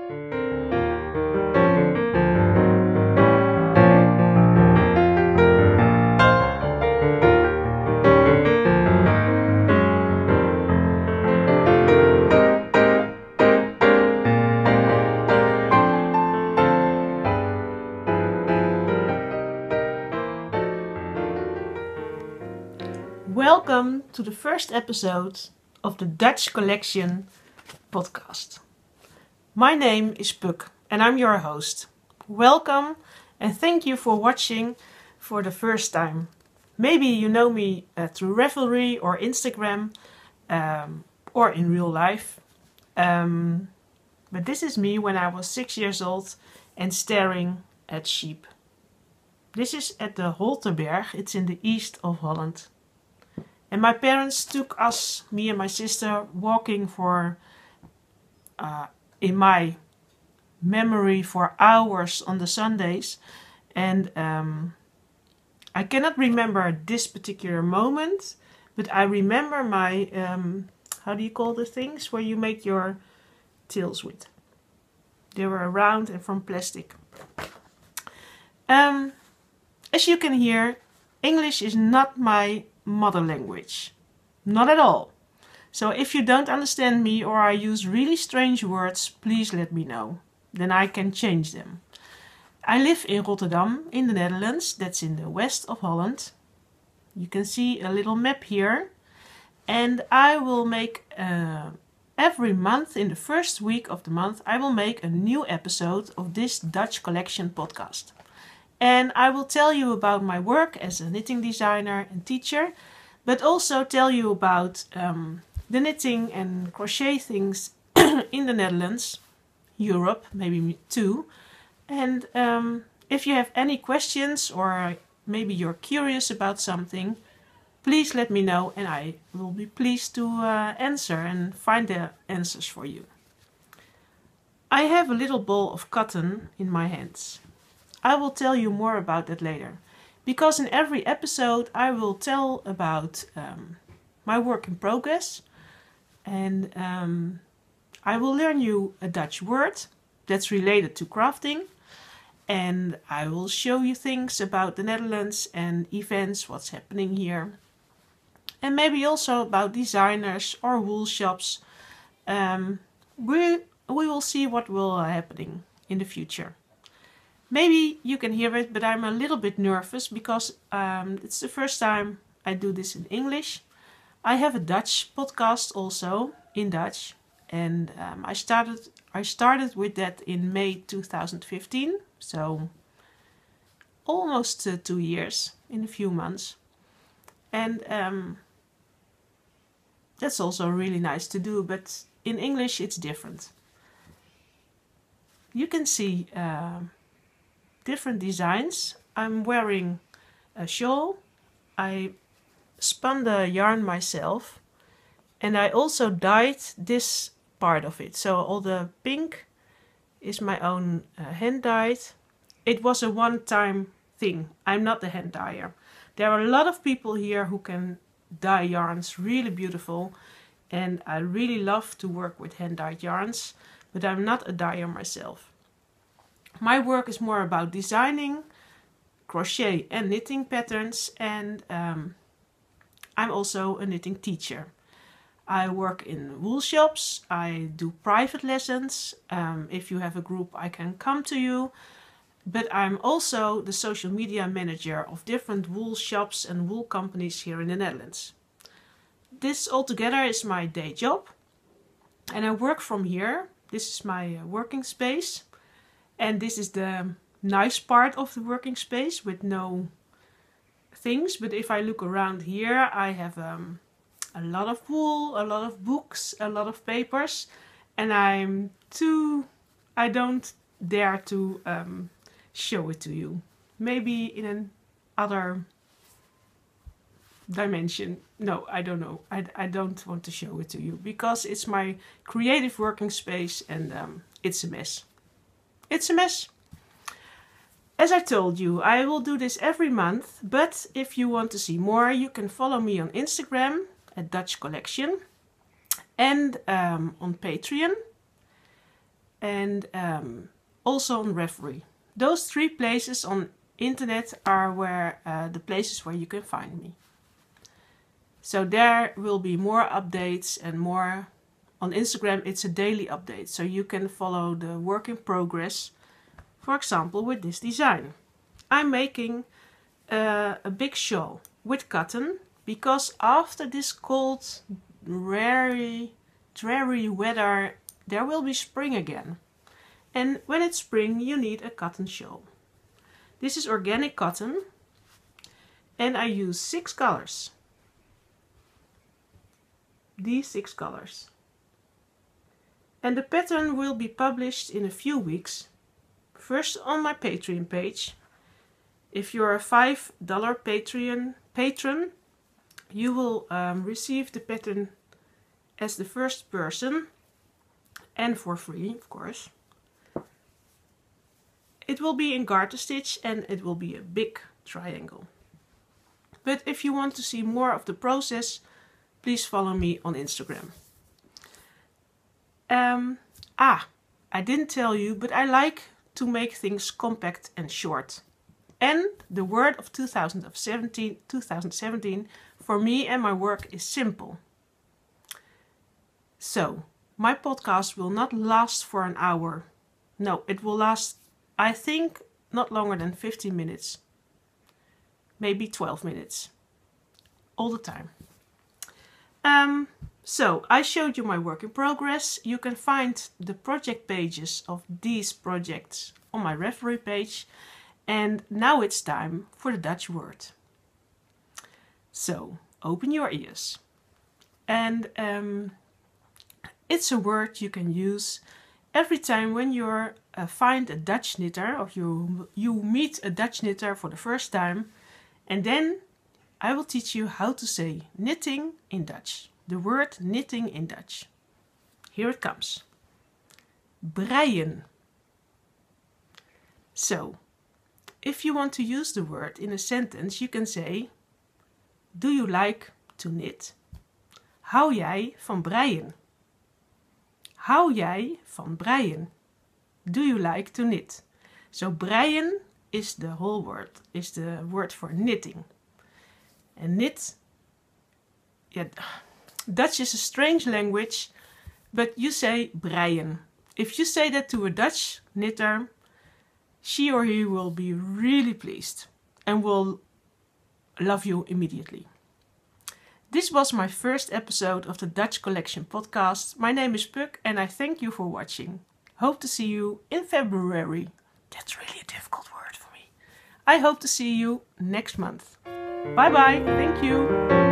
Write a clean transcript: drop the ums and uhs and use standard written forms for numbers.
Welcome to the first episode of the Dutch Collection podcast. My name is Puk and I'm your host. Welcome and thank you for watching for the first time. Maybe you know me through Revelry or Instagram or in real life. But this is me when I was 6 years old and staring at sheep. This is at the Holterberg, it's in the east of Holland. And my parents took us, me and my sister, walking for, in my memory, for hours on the Sundays. And I cannot remember this particular moment, but I remember my, how do you call the things where you make your tails with? They were round and from plastic. As you can hear, English is not my mother language. Not at all. So if you don't understand me or I use really strange words, please let me know. Then I can change them. I live in Rotterdam in the Netherlands. That's in the west of Holland. You can see a little map here. And I will make every month, in the first week of the month, I will make a new episode of this Dutch Collection podcast. And I will tell you about my work as a knitting designer and teacher, but also tell you about the knitting and crochet things in the Netherlands, Europe, maybe too. And if you have any questions or maybe you're curious about something, please let me know and I will be pleased to answer and find the answers for you. I have a little ball of cotton in my hands. I will tell you more about that later, because in every episode I will tell about my work in progress, and I will learn you a Dutch word that's related to crafting, and I will show you things about the Netherlands and events, what's happening here, and maybe also about designers or wool shops. We will see what will happening in the future. Maybe you can hear it, but I'm a little bit nervous because it's the first time I do this in English. I have a Dutch podcast also in Dutch, and I started with that in May 2015, so almost 2 years in a few months, and that's also really nice to do. But in English it's different. You can see different designs. I'm wearing a shawl. I spun the yarn myself and I also dyed this part of it. So all the pink is my own hand dyed. It was a one-time thing. I'm not the hand dyer. There are a lot of people here who can dye yarns really beautiful, and I really love to work with hand dyed yarns, but I'm not a dyer myself. My work is more about designing crochet and knitting patterns, and I'm also a knitting teacher. I work in wool shops, I do private lessons. If you have a group, I can come to you. But I'm also the social media manager of different wool shops and wool companies here in the Netherlands. This altogether is my day job, and I work from here. This is my working space. And this is the nice part of the working space with no things. But if I look around here, I have a lot of wool, a lot of books, a lot of papers. And I don't dare to show it to you. Maybe in another dimension. No, I don't know. I don't want to show it to you because it's my creative working space, and it's a mess. It's a mess. As I told you, I will do this every month, but if you want to see more, you can follow me on Instagram at Dutch Collection and on Patreon. and also on Reverie. Those 3 places on internet are where the places where you can find me. So there will be more updates and more. On Instagram it's a daily update, so you can follow the work in progress. For example, with this design. I'm making a big shawl with cotton because after this cold, dreary weather there will be spring again. And when it's spring you need a cotton shawl. This is organic cotton and I use 6 colors. These 6 colors. And the pattern will be published in a few weeks. First on my Patreon page. If you're a $5 patron, you will receive the pattern as the first person and for free, of course. It will be in garter stitch and it will be a big triangle. But if you want to see more of the process, please follow me on Instagram. I didn't tell you, but I like to make things compact and short. And the word of 2017 for me and my work is simple. So, my podcast will not last for an hour. No, it will last, I think, not longer than 15 minutes. Maybe 12 minutes. All the time. So, I showed you my work in progress. You can find the project pages of these projects on my Reverie page. And now it's time for the Dutch word. So, open your ears. And it's a word you can use every time when you find a Dutch knitter or you meet a Dutch knitter for the first time. And then I will teach you how to say knitting in Dutch. The word knitting in Dutch. Here it comes. Breien. So, if you want to use the word in a sentence, you can say, do you like to knit? Hou jij van breien? Hou jij van breien? Do you like to knit? So breien is the whole word, is the word for knitting. And knit, yeah, Dutch is a strange language, but you say breien. If you say that to a Dutch knitter, she or he will be really pleased and will love you immediately. This was my first episode of the Dutch Collection podcast. My name is Puk and I thank you for watching. Hope to see you in February. That's really a difficult word for me. I hope to see you next month. Bye bye. Thank you.